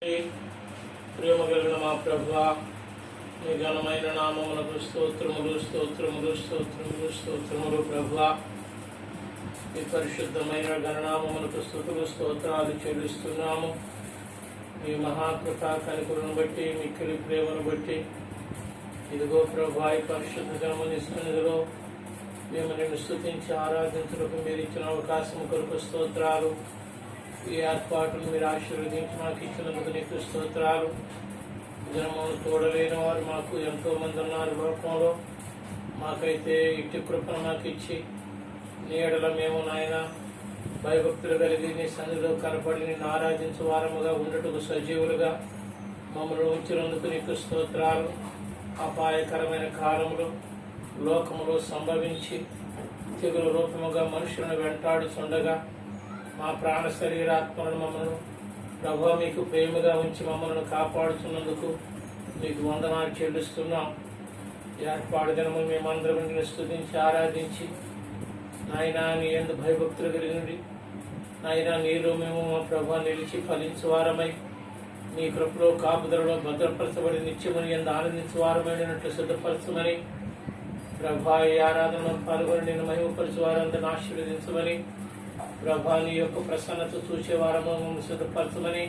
ప్రేమ కలిగిన మా ప్రభువా, నీ ఘనమైన నామమునకు స్తోత్రములు స్తోత్రములు స్తోత్రములు స్తోత్రములు. ప్రభువా, ఈ పరిశుద్ధమైన ఘననామమునకు స్తుతులు స్తోత్రాలు చెల్లిస్తున్నాము. మీ మహాకృపా కనికరును బట్టి, మిక్కిలి ప్రేమను బట్టి ఇదిగో ప్రభువా, ఈ పరిశుద్ధ ఘనముని సన్నిధిలో మేము నిన్ను స్తుతించి ఆరాధించుటకు మీరు ఇచ్చిన అవకాశం కొరకు స్తోత్రాలు. ఈ ఏర్పాటును మీరు ఆశీర్వదించి మాకు ఇచ్చినందుకు నీకు స్తోత్రాలు. జనమును తోడలేని వారు మాకు ఎంతో మంది ఉన్నారు లోకంలో. మాకైతే ఇట్టి కృపను మాకు ఇచ్చి నీ ఎడల మేము నాయన భయభక్తులు కలిగి నీ సన్నిధిలో కనపడి నిన్ను ఆరాధించు వారముగా ఉండటకు సజీవులుగా మమ్మల్ని ఉంచినందుకు నీకు స్తోత్రాలు. అపాయకరమైన కాలంలో లోకములో సంభవించి తెగుల రూపముగా మనుషులను వెంటాడుచుండగా మా ప్రాణ శరీరాత్మలను మమ్మల్ని ప్రభువా మీకు ప్రేమగా ఉంచి మమ్మల్ని కాపాడుతున్నందుకు మీకు వందనాలు చెల్లిస్తున్నాం. ఏర్పాటు దినము మేమందరం నిన్ను స్తుతించి ఆరాధించి నాయనా నీ యందు భయభక్తులు కలిగినది నాయనా నీలో మేము మా ప్రభువా నిలిచి ఫలించు వారమై నీ కృపలో కాపుదలలో భద్రపరచబడి నిత్యమని యందు ఆనందించు వారమైనట్లు సిద్ధపరచమని ప్రభా ఈ ఆరాధనలో పాల్గొని నేను మహిమపరచు వారందరిని ఆశీర్వదించమని ప్రభా నీ యొక్క ప్రసన్నత చూసే వారము మమ్మల్ని సిద్ధపరచమని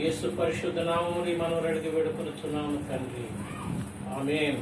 యేసు పరిశుద్ధ నామముని మనం అడిగి వేడుకొనుచున్నాము తండ్రి. ఆమేన్.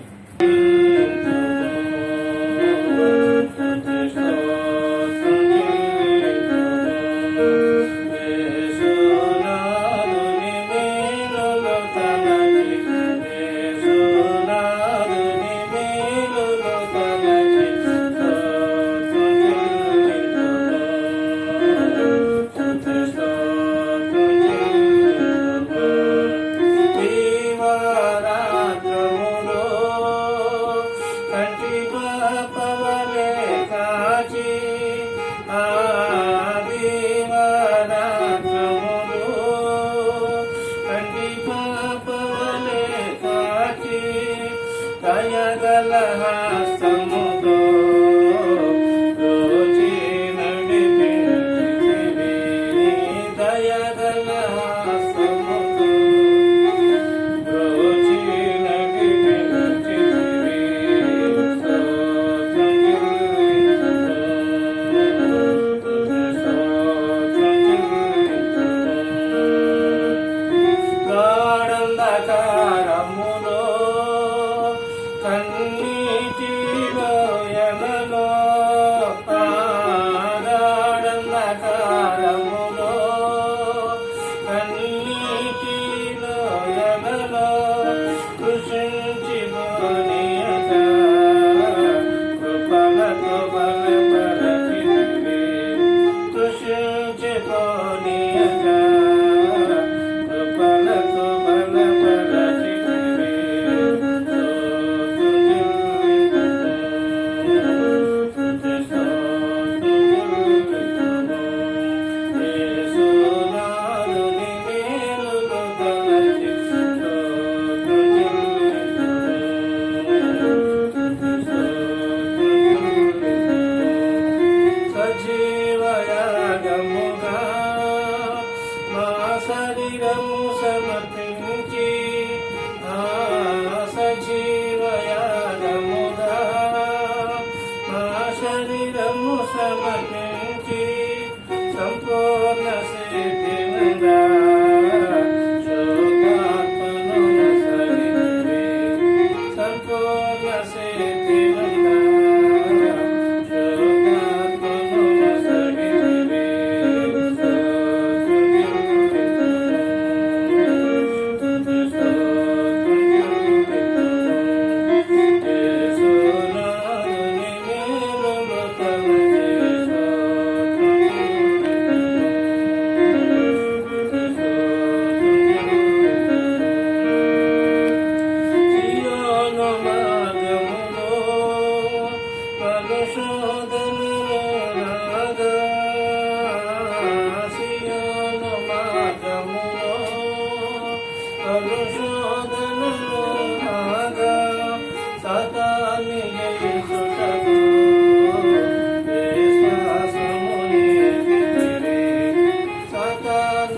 Satan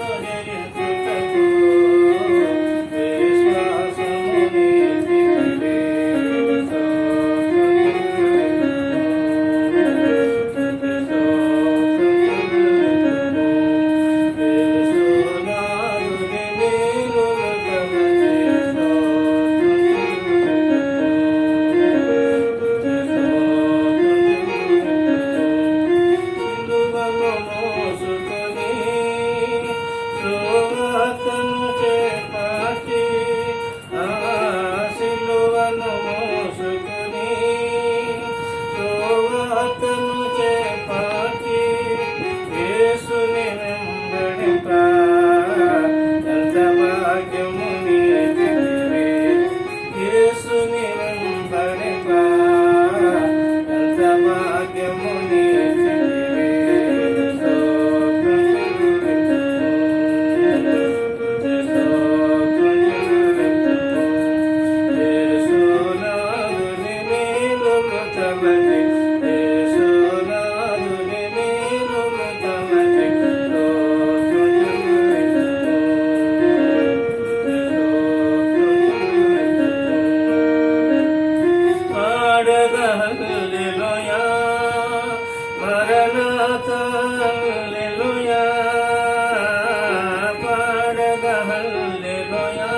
హల్లెలూయా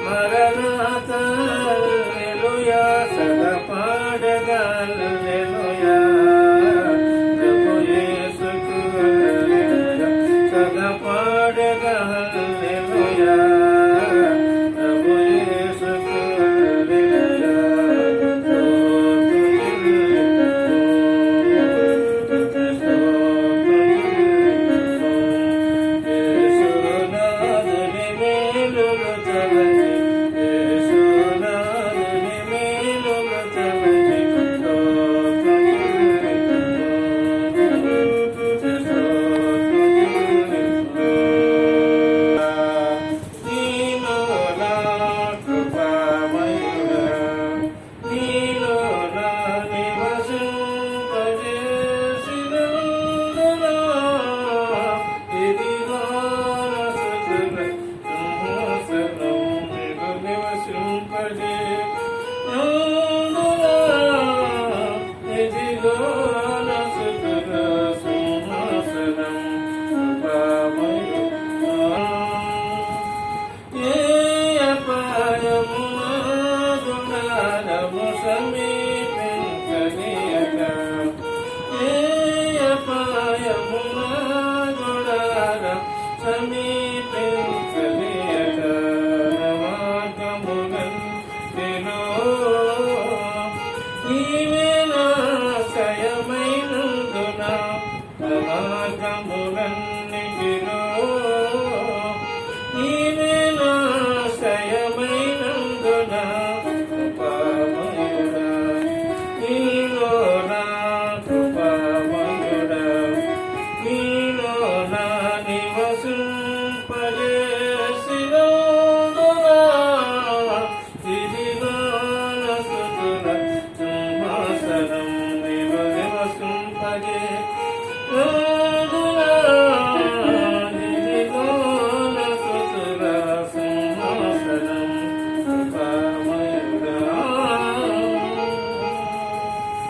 మరణాతా హల్లెలూయా సదా పాడగా హల్లెలూయా ప్రభు యేసుకు హల్లెలూయా సదా పాడగా హల్లెలూయా ప్రభు యేసుకు హల్లెలూయా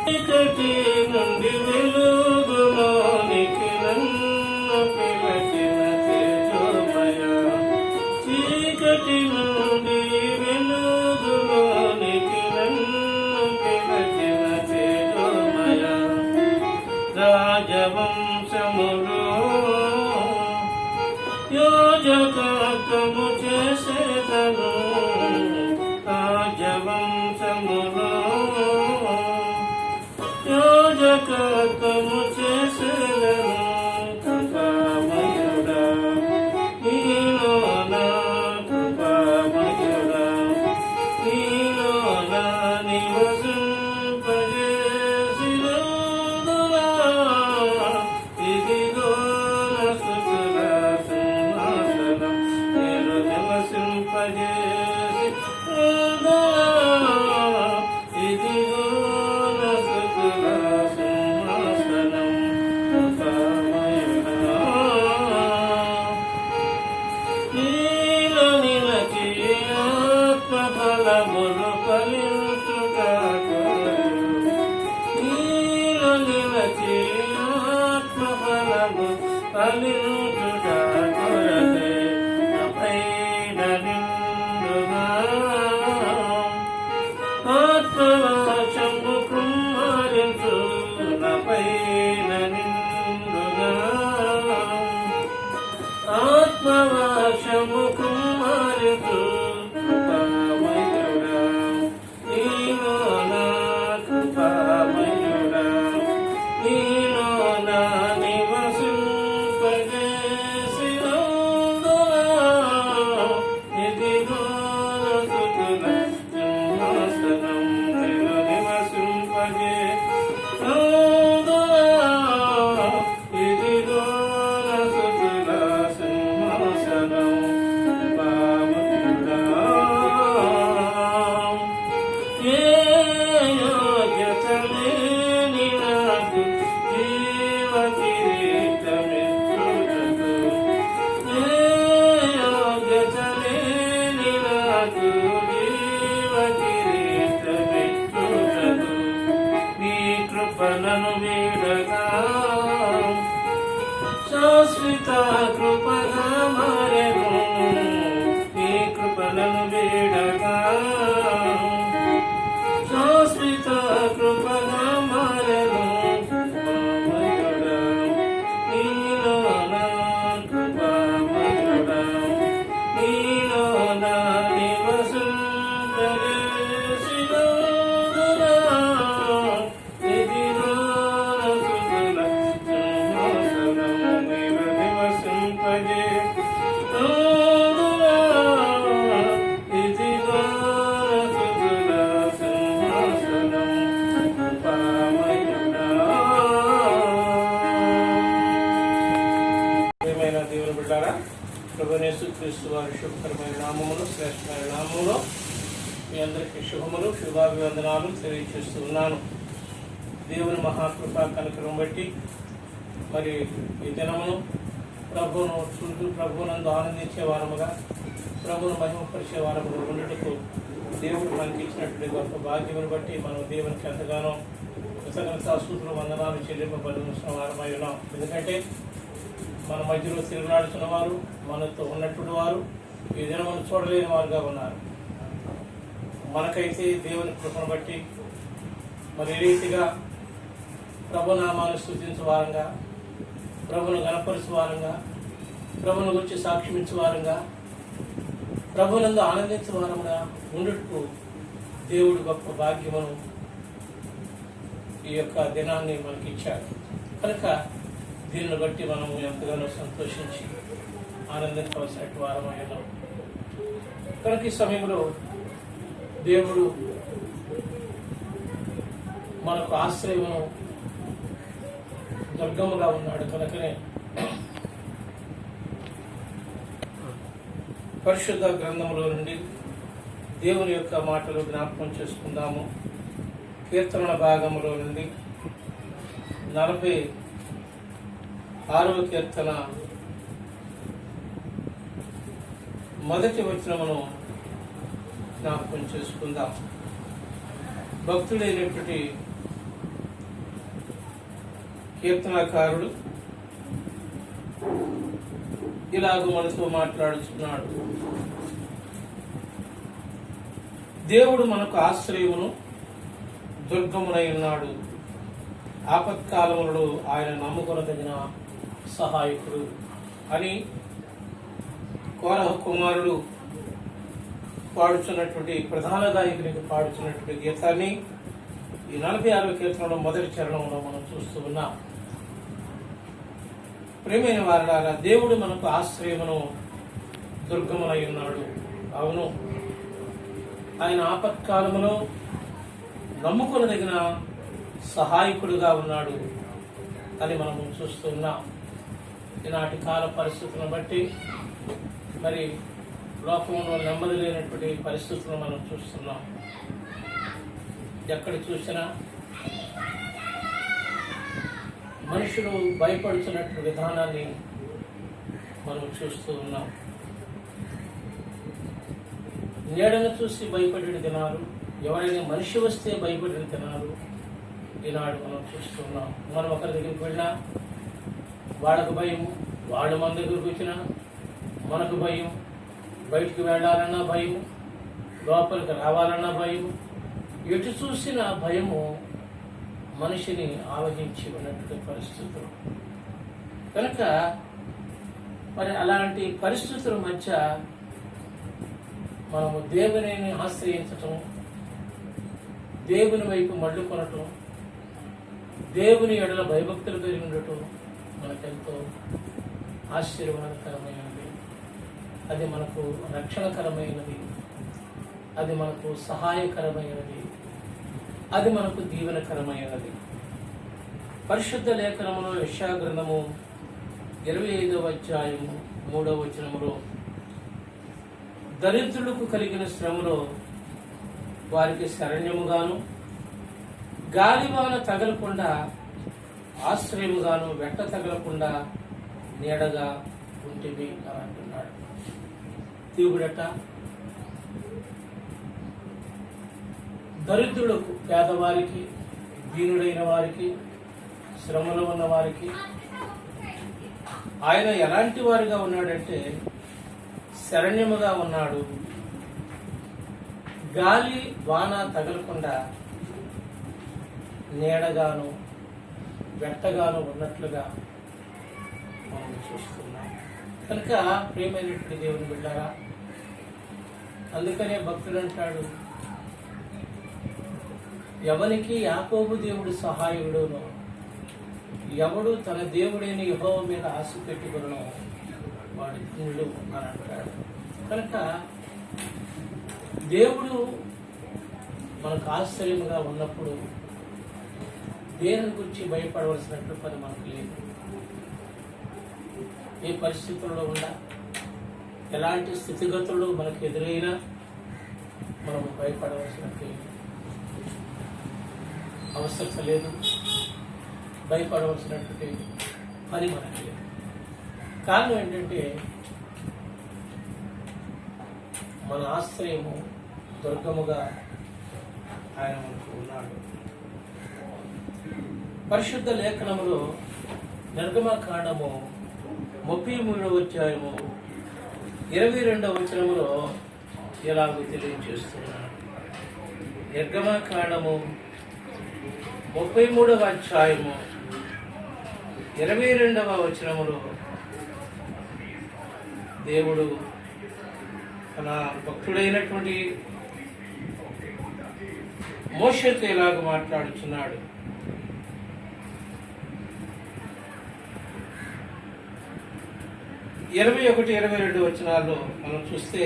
చీకటి నుండి వెలుగులోనికి నన్ను పిలిచిన తేజోమయ చీకటి నుండి వెలుగులోనికి నన్ను పిలిచిన తేజోమయ రాజవంశములో యోజకత్వము చేసేదను రాజవంశములో యోజకత్వము చేసేదను కృపామయుడా నీలో నా కృపామయుడా నీలో నా నివసింపజేసినందునా ఇదిగో నా స్తుతుల సింహాసనం నేను నివసింపజేసి ఇదిగో నా స్తుతుల సింహాసనం కృపామయుడా నీలో నిలచి ఆత్మఫలములు ఫలించుట కొరకు నీలో నిలచి ఆత్మఫలము ఫలించుట కొరకే నాపైన నిండుగా ఆత్మవాచము కుమ్మరించు నాపైన నిండుగా ఆత్మవాచము కుమ్మరించు కృపామయుడా రక్షకుడైన యేసుక్రీస్తు వారి శుభకరమైన నామములో, శ్రేష్టమైన నామములో మీ అందరికీ శుభములు, శుభాభివందనాలు తెలియజేస్తూ ఉన్నాను. దేవుని మహాకృపా కనికరం బట్టి మరి ఈ దినమును ప్రభువును చూస్తూ ప్రభువునందు ఆనందించే వారముగా, ప్రభువును మహిమపరిచే వారముగా ఉండటకు దేవుడు మనకి ఇచ్చినటువంటి గొప్ప భాగ్యమును బట్టి మనం దేవునికి ఎంతగానో కృతజ్ఞతాస్తుతులు వందనాలు చెల్లింపబడిన వారమై ఉన్నాం. ఎందుకంటే మన మధ్యలో తిరుగులాడుతున్న వారు, మనతో ఉన్నటువంటి వారు ఈ దినమును చూడలేని వారుగా ఉన్నారు. మనకైతే దేవుని కృపను బట్టి మరి ఏ రీతిగా ప్రభునామాన్ని స్తుతించే వారంగా, ప్రభును గణపరిచే వారంగా, ప్రభును గురించి సాక్ష్యమించే వారంగా, ప్రభునందు ఆనందించే వారంగా ఉండుటకు దేవుడు గొప్ప భాగ్యమును ఈ యొక్క దినాన్ని మనకి ఇచ్చాడు. కనుక దీనిని బట్టి మనం ఎంతగానో సంతోషించి ఆనందించవలసినట్టు వారమైనాం. కనుక ఈ సమయంలో దేవుడు మనకు ఆశ్రయమును దుర్గముగా ఉన్నాడు. కనుకనే పరిశుద్ధ గ్రంథములో నుండి దేవుని యొక్క మాటలు జ్ఞాపకం చేసుకుందాము. కీర్తనల భాగములో నుండి 46వ కీర్తన మొదటి వచనమును జ్ఞాపకం చేసుకుందాం. భక్తుడైనటువంటి కీర్తనకారుడు ఇలాగ మనతో మాట్లాడుతున్నాడు. దేవుడు మనకు ఆశ్రయమును దుర్గమునై ఉన్నాడు. ఆపత్కాలములలో ఆయన నమ్ముకొనదగిన సహాయకుడు అని కోరహ కుమారుడు పాడుచున్నటువంటి ప్రధాన గాయకునికి పాడుచున్నటువంటి గీతాన్ని ఈ 46వ కీర్తనలో మొదటి చరణంలో మనం చూస్తూ ఉన్నాం. ప్రియమైన వారలారా, దేవుడు మనకు ఆశ్రయమును దుర్గమునై ఉన్నాడు. అవును, ఆయన ఆపత్కాలములో నమ్ముకొనదగిన సహాయకుడుగా ఉన్నాడు అని మనము చూస్తూ ఉన్నాం. ఈనాటి కాల పరిస్థితులను బట్టి మరి లోకంలో నెమ్మది లేనటువంటి పరిస్థితులను మనం చూస్తున్నాం. ఎక్కడ చూసినా మనుషులు భయపడుతున్నటువంటి విధానాన్ని మనం చూస్తూ ఉన్నాం. నీడను చూసి భయపడిన దినాలు, ఎవరైనా మనిషి వస్తే భయపడిన దినాలు ఈనాడు మనం చూస్తున్నాం. మనం ఒకరి దగ్గరికి వెళ్ళినా వాళ్ళకు భయం, వాళ్ళు మన దగ్గరికి వచ్చినా మనకు భయం, బయటికి వెళ్ళాలన్నా భయం, లోపలికి రావాలన్నా భయం, ఎటు చూసిన భయము మనిషిని ఆవహించి ఉన్నటువంటి పరిస్థితులు. కనుక మరి అలాంటి పరిస్థితుల మధ్య మనము దేవునిని ఆశ్రయించటం, దేవుని వైపు మళ్ళుకొనటం, దేవుని ఎడల భయభక్తులు కలిగి ఉండటం మనకెంతో ఆశీర్వాదకరమైనది. అది మనకు రక్షణకరమైనది, అది మనకు సహాయకరమైనది, అది మనకు దీవెనకరమైనది. పరిశుద్ధ లేఖనములో యెషయా గ్రంథము 25వ అధ్యాయము 3వ వచనములో, దరిద్రులకు కలిగిన శ్రమలో వారికి శరణ్యముగాను, గాలివాన తగలకుండా ఆశ్రయముగాను, వెంట తగలకుండా నీడగా ఉంటివి అని అంటున్నాడు. దేవుడట దరిద్రులకు, పేదవారికి, దీనుడైన వారికి, శ్రమలో ఉన్న వారికి ఆయన ఎలాంటి వారిగా ఉన్నాడంటే శరణ్యముగా ఉన్నాడు. గాలి వాన తగలకుండా నీడగాను వెట్టగాను ఉన్నట్లుగా మనం చూస్తున్నాం. కనుక ప్రియమైనటువంటి దేవుని బిడ్డారా, అందుకనే భక్తుడు అంటాడు, ఎవనికి యాకోబు దేవుడు సహాయుడును, ఎవడు తన దేవుడైన యెహోవా మీద ఆశ పెట్టుకును వాడు ధన్యుడు అని అంటాడు. కనుక దేవుడు మనకు ఆశ్చర్యముగా ఉన్నప్పుడు దేని గురించి భయపడవలసినట్టు పని మనకు లేదు. ఏ పరిస్థితుల్లో ఉన్నా ఎలాంటి స్థితిగతులు మనకు ఎదురైనా మనం భయపడవలసినట్టు అవసరం లేదు, భయపడవలసినటువంటి పని మనకి లేదు. కారణం ఏంటంటే మన ఆశ్రయము దుర్గముగా ఆయన మనకు ఉన్నాడు. పరిశుద్ధ లేఖనములో నిర్గమకాండము 33వ అధ్యాయము 22వ వచనములో ఎలాగో తెలియజేస్తున్నాడు. నిర్గమకాండము 33వ అధ్యాయము 22వ వచనములో దేవుడు తన భక్తుడైనటువంటి మోషేతో ఎలాగ మాట్లాడుచున్నాడు. 21-22 వచనాల్లో మనం చూస్తే,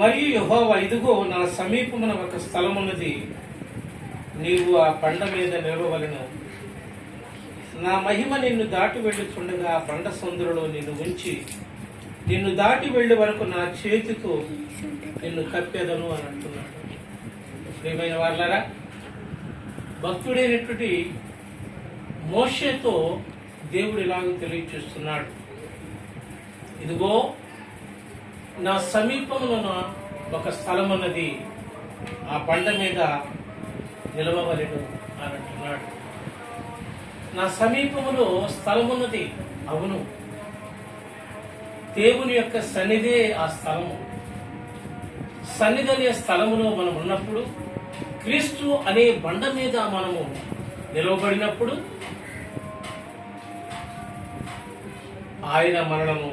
మరియు యెహోవా, ఇదిగో నా సమీపమున ఒక స్థలమున్నది, నీవు ఆ బండ మీద నిలవవలెను. నా మహిమ నిన్ను దాటి వెళ్ళుచుండగా ఆ బండ సందులో నిన్ను ఉంచి నిన్ను దాటి వెళ్ళే వరకు నా చేతితో నిన్ను కప్పెదను అని అంటున్నాడు. ప్రియమైన వాళ్ళారా, భక్తుడైనటువంటి మోషేతో దేవుడు ఇలాగ తెలియచేస్తున్నాడు. ఇదిగో నా సమీపమున ఒక స్థలం అన్నది, ఆ బండ మీద నిలవవలెను అని అంటున్నాడు. నా సమీపములో స్థలమున్నది. అవును, దేవుని యొక్క సన్నిధే ఆ స్థలము. సన్నిధి అనే స్థలములో మనం ఉన్నప్పుడు, క్రీస్తు అనే బండ మీద మనము నిలవబడినప్పుడు, ఆయన మనలను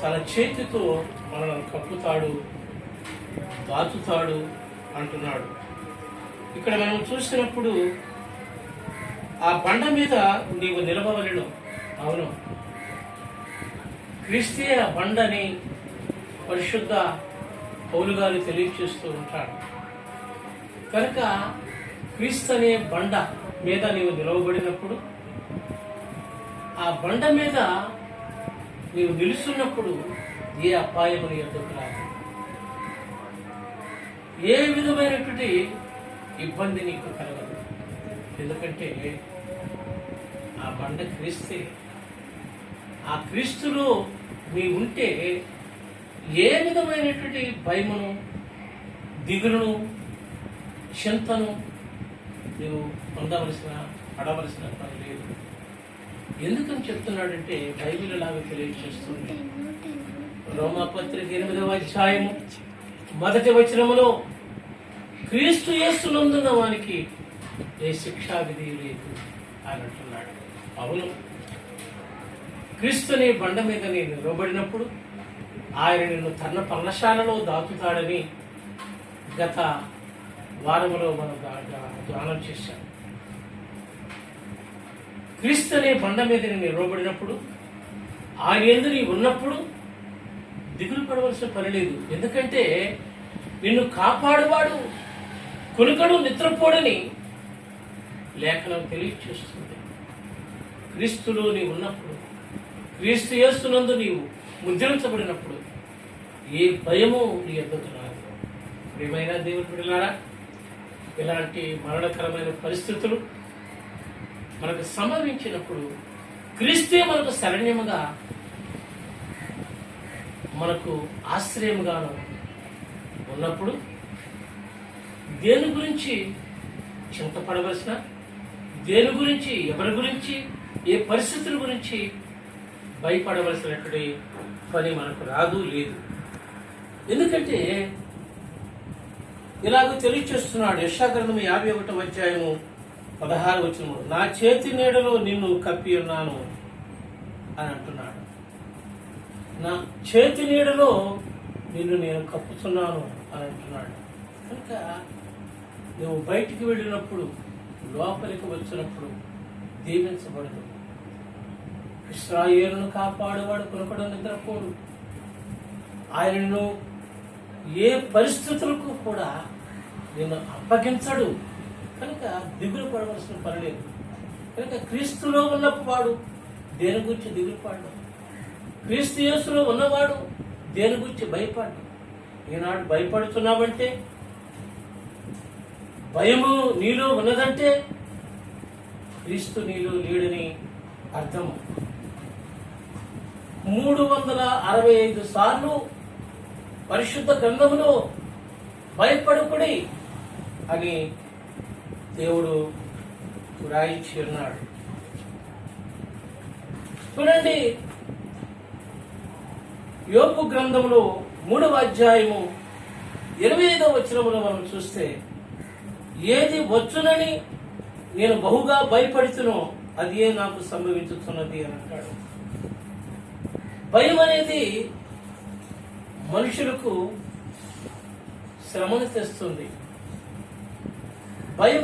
తన చేతితో మనలను కప్పుతాడు, బాతుతాడు అంటున్నాడు. ఇక్కడ మనం చూసినప్పుడు ఆ బండ మీద నీవు నిలవవలెను. అవును, క్రీస్తే ఆ బండని పరిశుద్ధ పౌలు గారు తెలియచేస్తూ ఉంటాడు. కనుక క్రీస్తు అనే బండ మీద నీవు నిలవబడినప్పుడు, ఆ బండ మీద నీవు నిలుస్తున్నప్పుడు ఏ అపాయము నీ యొద్దకు రాదు, ఏ విధమైనటువంటి ఇబ్బంది నీకు కలగదు. ఎందుకంటే ఆ బండ క్రీస్తే. ఆ క్రీస్తులో నీ ఉంటే ఏ విధమైనటువంటి భయమును, దిగులును, చింతను నీవు పడవలసిన పని లేదు. ఎందుకని చెప్తున్నాడంటే బైబిల్ లాగా తెలియజేస్తుంది. రోమాపత్రిక 8వ అధ్యాయము 1వ వచనములో, క్రీస్తు యేసునందున్న వానికి ఏ శిక్షా విధి లేదు అని అంటున్నాడు. అవును, క్రీస్తుని బండ మీద నేను నిలబడినప్పుడు ఆయన నిన్ను తన పర్ణశాలలో దాచుతాడని గత వారములో మనం ధ్యానం చేశాం. క్రీస్తు అనే బండ మీద నేను నిలబడినప్పుడు, ఆయన యందు నీవు ఉన్నప్పుడు దిగులు పడవలసిన పని లేదు. ఎందుకంటే నిన్ను కాపాడువాడు కునుకడు నిద్రపోడని లేఖనం తెలియచేస్తుంది. క్రీస్తులో నీవు ఉన్నప్పుడు, క్రీస్తు యేసునందు నీవు ముద్రించబడినప్పుడు ఏ భయము నీ యొద్దకు రాదు. ప్రియమైన దేవుని బిడ్డలారా, ఇలాంటి మరణకరమైన పరిస్థితులు మనకు సంభవించినప్పుడు క్రీస్తే మనకు శరణ్యముగా, మనకు ఆశ్రయముగాను ఉన్నప్పుడు దేని గురించి చింతపడవలసిన, దేని గురించి, ఎవరి గురించి, ఏ పరిస్థితుల గురించి భయపడవలసినటువంటి పని మనకు రాదు, లేదు. ఎందుకంటే ఇలాగ తెలియచేస్తున్నాడు. యెషయా గ్రంథము 51వ అధ్యాయము 16వ వచనము, నా చేతి నీడలో నిన్ను కప్పి ఉన్నాను అని అంటున్నాడు. నా చేతి నీడలో నిన్ను నేను కప్పుతున్నాను అని అంటున్నాడు. కనుక నువ్వు బయటికి వెళ్ళినప్పుడు, లోపలికి వచ్చినప్పుడు దీవించబడదు. ఇశ్రాయేలును కాపాడువాడు కునుకడు నిద్రపోడు. ఆయనను ఏ పరిస్థితులకు కూడా నిన్ను అప్పగించడు. కనుక దిగులు పడవలసిన పని లేదు. కనుక క్రీస్తులో ఉన్నప్పుడు వాడు దేని గురించి దిగులు పడడం. క్రీస్తు యేసులో ఉన్నవాడు దేని గురించి భయపడ్డు. ఈనాడు భయపడుతున్నావంటే, భయము నీలో ఉన్నదంటే క్రీస్తు నీలో లేడని అర్థం. 365 సార్లు పరిశుద్ధ గ్రంథములో భయపడుకుడి అని దేవుడు రాయించి ఉన్నాడు. చూడండి, యోబు గ్రంథములో 3వ అధ్యాయము 25వ వచనములో మనం చూస్తే, ఏది వచ్చునని నేను బహుగా భయపడుతునో అదే నాకు సంభవించుతున్నది అని అంటాడు. భయం అనేది మనుషులకు శ్రమను తెస్తుంది. భయం